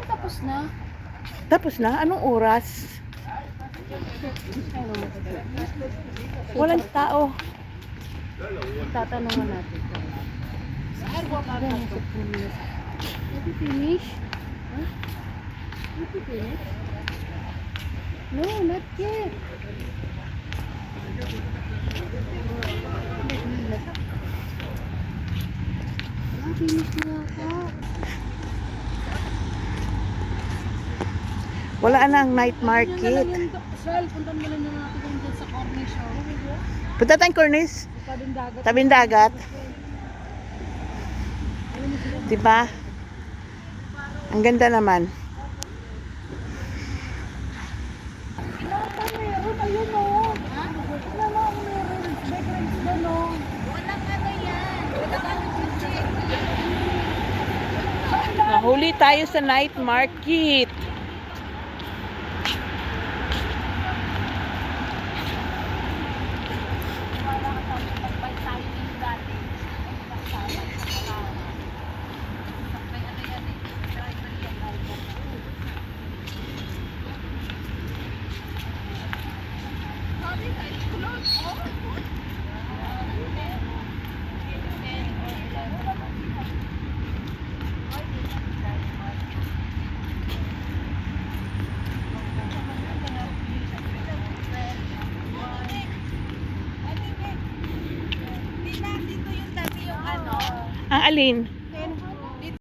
Tapos na. Tapos na? Anong oras? Walang tao. Tatanungan natin. Did you finish? Huh? Did you finish? No, not yet. Finish na ako. Wala na ang night market. Sal, punta mo lang natin dyan sa Cornish. Punta tayong Cornish. Tabing dagat. Tabing dagat. Diba? Ang ganda naman. Meron, ayun o. Wala na ang meron. Backgrounds doon o. Walang ano yan. Nahuli tayo sa night market. Ang alin?